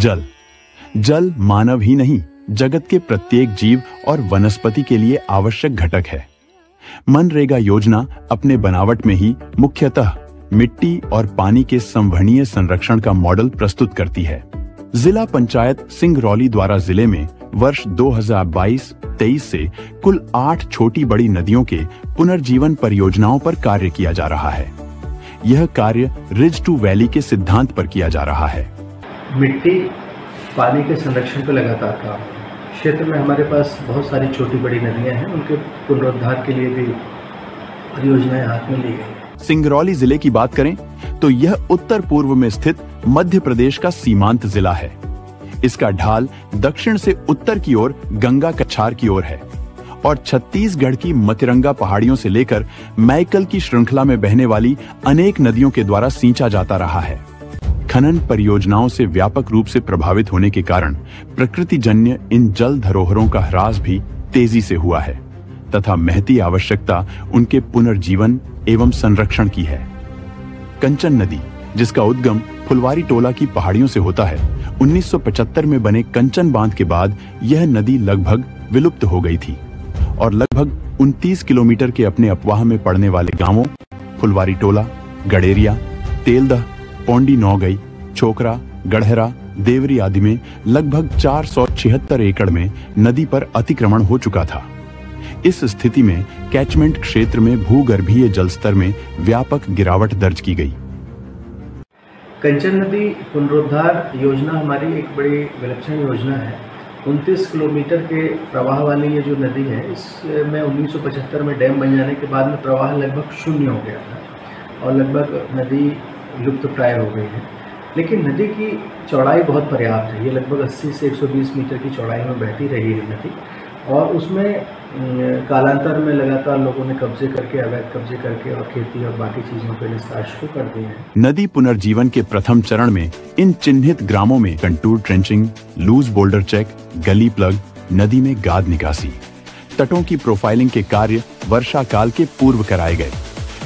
जल मानव ही नहीं, जगत के प्रत्येक जीव और वनस्पति के लिए आवश्यक घटक है। मनरेगा योजना अपने बनावट में ही मुख्यतः मिट्टी और पानी के संवहनीय संरक्षण का मॉडल प्रस्तुत करती है। जिला पंचायत सिंगरौली द्वारा जिले में वर्ष 2022-23 से कुल 8 छोटी बड़ी नदियों के पुनर्जीवन परियोजनाओं पर कार्य किया जा रहा है। यह कार्य रिज टू वैली के सिद्धांत पर किया जा रहा है। मिट्टी पानी के संरक्षण पर लगातार काम है। क्षेत्र में हमारे पास बहुत सारी छोटी बड़ी नदियां हैं, उनके पुनरुद्धार के लिए भी परियोजनाएं हाथ में ली गई। सिंगरौली जिले की बात करें तो यह उत्तर पूर्व में स्थित मध्य प्रदेश का सीमांत जिला है। इसका ढाल दक्षिण से उत्तर की ओर गंगा कछार की ओर है और छत्तीसगढ़ की मतिरंगा पहाड़ियों से लेकर मैकल की श्रृंखला में बहने वाली अनेक नदियों के द्वारा सींचा जाता रहा है। खनन परियोजनाओं से व्यापक रूप से प्रभावित होने के कारण प्रकृतिजन्य इन जल धरोहरों का ह्रास भी तेजी से हुआ है तथा महती आवश्यकता उनके पुनर्जीवन एवं संरक्षण की है। कंचन नदी, जिसका उद्गम फुलवारी टोला की पहाड़ियों से होता है, 1975 में बने कंचन बांध के बाद यह नदी लगभग विलुप्त हो गई थी और लगभग 29 किलोमीटर के अपने अपवाह में पड़ने वाले गांवों फुलवारी टोला, गडेरिया, तेलदह, पौंडी नौगई, छोकरा, गढ़हरा, देवरी आदि में लगभग 476 एकड़ में नदी पर अतिक्रमण हो चुका था। इस स्थिति में कैचमेंट क्षेत्र में भूगर्भीय जलस्तर में व्यापक गिरावट दर्ज की गई। कंचन नदी पुनरुद्धार योजना हमारी एक बड़ी विलक्षण योजना है। 29 किलोमीटर के प्रवाह वाली ये जो नदी है, इसमें 1975 में डैम बन जाने के बाद में प्रवाह लगभग शून्य हो गया था और लगभग नदी लुप्त प्राय हो गई है। लेकिन नदी की चौड़ाई बहुत पर्याप्त है। ये लगभग 80 से 120 मीटर की चौड़ाई में बहती रही है नदी और उसमें कालांतर में लगातार लोगों ने कब्जे करके, अवैध कब्जे करके और खेती और बाकी चीजों के निस्तार शुरू कर दिए हैं। नदी पुनर्जीवन के प्रथम चरण में इन चिन्हित ग्रामों में contour trenching, loose boulder check, gully plug, नदी में गाद निकासी, तटों की प्रोफाइलिंग के कार्य वर्षा काल के पूर्व कराए गए।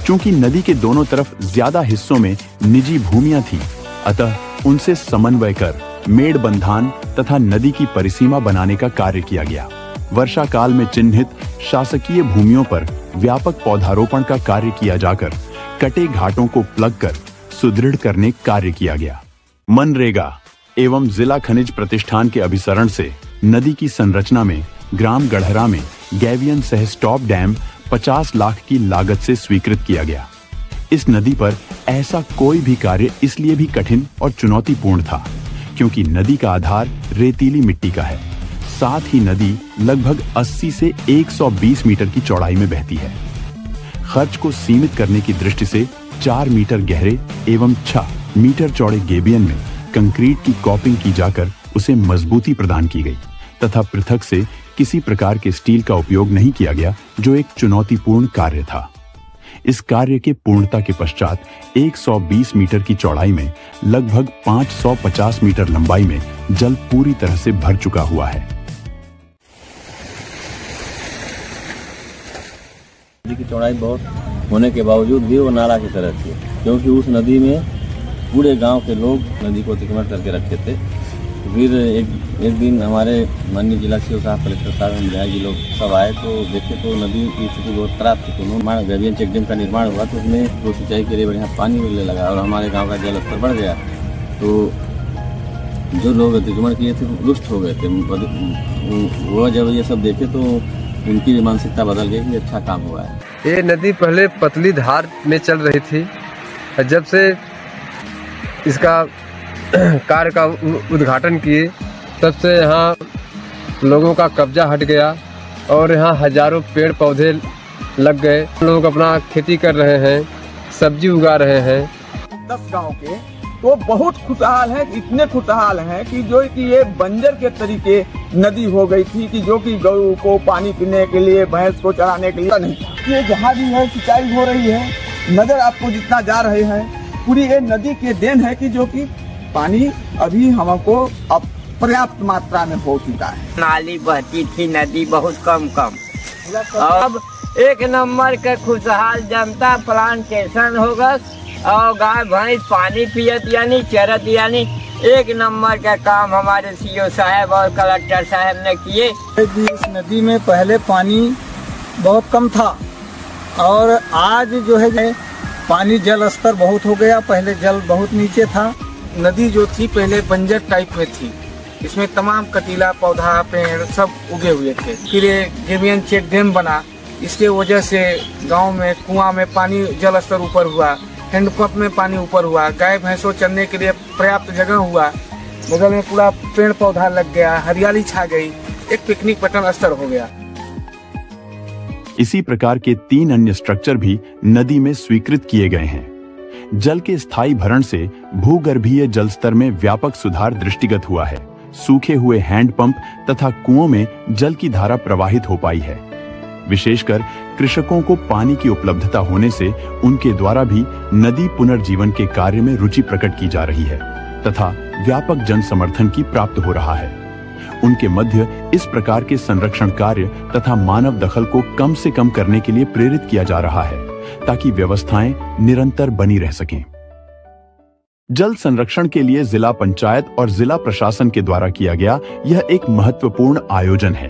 चूंकि नदी के दोनों तरफ ज्यादा हिस्सों में निजी भूमियां थीं, अतः उनसे समन्वय कर मेड़ बंधान तथा नदी की परिसीमा बनाने का कार्य किया गया। वर्षा काल में चिन्हित शासकीय भूमियों पर व्यापक पौधारोपण का कार्य किया जाकर कटे घाटों को प्लग कर सुदृढ़ करने कार्य किया गया। मनरेगा एवं जिला खनिज प्रतिष्ठान के अभिसरण से नदी की संरचना में ग्राम गढ़हरा में गैवियन सह स्टॉप डैम 50 लाख की लागत से स्वीकृत किया गया। इस नदी पर ऐसा कोई भी कार्य इसलिए भी कठिन और चुनौतीपूर्ण था क्योंकि नदी का आधार रेतीली मिट्टी का है। साथ ही नदी लगभग 80 से 120 मीटर की चौड़ाई में बहती है। खर्च को सीमित करने की दृष्टि से 4 मीटर गहरे एवं 6 मीटर चौड़े गेबियन में कंक्रीट की कॉपिंग की जाकर उसे मजबूती प्रदान की गई तथा पृथक से किसी प्रकार के स्टील का उपयोग नहीं किया गया, जो एक चुनौतीपूर्ण कार्य था। इस कार्य के पूर्णता के पश्चात 120 मीटर की चौड़ाई में लगभग 550 मीटर लंबाई में जल पूरी तरह से भर चुका हुआ है। नदी की चौड़ाई बहुत होने के बावजूद भी वो नाला की तरह थी, क्योंकि उस नदी में पूरे गांव के लोग नदी को अतिक्रमण करके रखे थे। फिर एक दिन हमारे माननीय जिला सीओ साहब, कलेक्टर साहब, विधायक जी लोग सब आए तो देखे तो नदी की स्थिति बहुत खराब थी। तो उन्होंने गैवियन चेक डैम का निर्माण हुआ तो उसमें तो सिंचाई के लिए बढ़िया पानी मिलने लगा और हमारे गाँव का जल स्तर बढ़ गया। तो जो लोग अतिक्रमण किए थे वो रुष्ट हो गए थे। वो जब ये सब देखे तो उनकी मानसिकता बदल गई कि अच्छा काम हुआ है। ये नदी पहले पतली धार में चल रही थी, जब से इसका कार्य का उद्घाटन किए तब से यहाँ लोगों का कब्जा हट गया और यहाँ हजारों पेड़ पौधे लग गए। लोग अपना खेती कर रहे हैं, सब्जी उगा रहे हैं। 10 गांव के तो बहुत खुशहाल है, इतने खुशहाल हैं कि जो कि ये बंजर के तरीके नदी हो गई थी कि जो कि गौ को पानी पीने के लिए, भैंस को चराने के लिए नहीं। ये जहाँ भी है सिंचाई हो रही है, नजर आपको जितना जा रहे हैं पूरी ये नदी के देन है कि जो कि पानी अभी हमको अब पर्याप्त मात्रा में हो चुका है। नाली बहती थी, नदी बहुत कम अब एक नंबर का खुशहाल जनता प्लांटेशन होगा और गाय भैंस पानी पियत यानी चरत यानी एक नंबर का काम हमारे सीओ साहब और कलेक्टर साहब ने किए। इस नदी में पहले पानी बहुत कम था और आज जो है पानी जल स्तर बहुत हो गया। पहले जल बहुत नीचे था। नदी जो थी पहले बंजर टाइप में थी, इसमें तमाम कटीला पौधा पेड़ सब उगे हुए थे। फिर गेवियन चेक डैम बना, इसके वजह से गांव में कुआं में पानी जल स्तर ऊपर हुआ, हैंडपंप में पानी ऊपर हुआ, गाय भैंसों चरने के लिए पर्याप्त जगह हुआ, बगल में पूरा पेड़ पौधा लग गया, हरियाली छा गई, एक पिकनिक पर्यटन स्थल हो गया। इसी प्रकार के 3 अन्य स्ट्रक्चर भी नदी में स्वीकृत किए गए हैं। जल के स्थायी भरण से भूगर्भीय जल स्तर में व्यापक सुधार दृष्टिगत हुआ है। सूखे हुए हैंडपंप तथा कुओं में जल की धारा प्रवाहित हो पाई है। विशेषकर कृषकों को पानी की उपलब्धता होने से उनके द्वारा भी नदी पुनर्जीवन के कार्य में रुचि प्रकट की जा रही है तथा व्यापक जन समर्थन की प्राप्त हो रहा है। उनके मध्य इस प्रकार के संरक्षण कार्य तथा मानव दखल को कम से कम करने के लिए प्रेरित किया जा रहा है ताकि व्यवस्थाएं निरंतर बनी रह सकें। जल संरक्षण के लिए जिला पंचायत और जिला प्रशासन के द्वारा किया गया यह एक महत्वपूर्ण आयोजन है।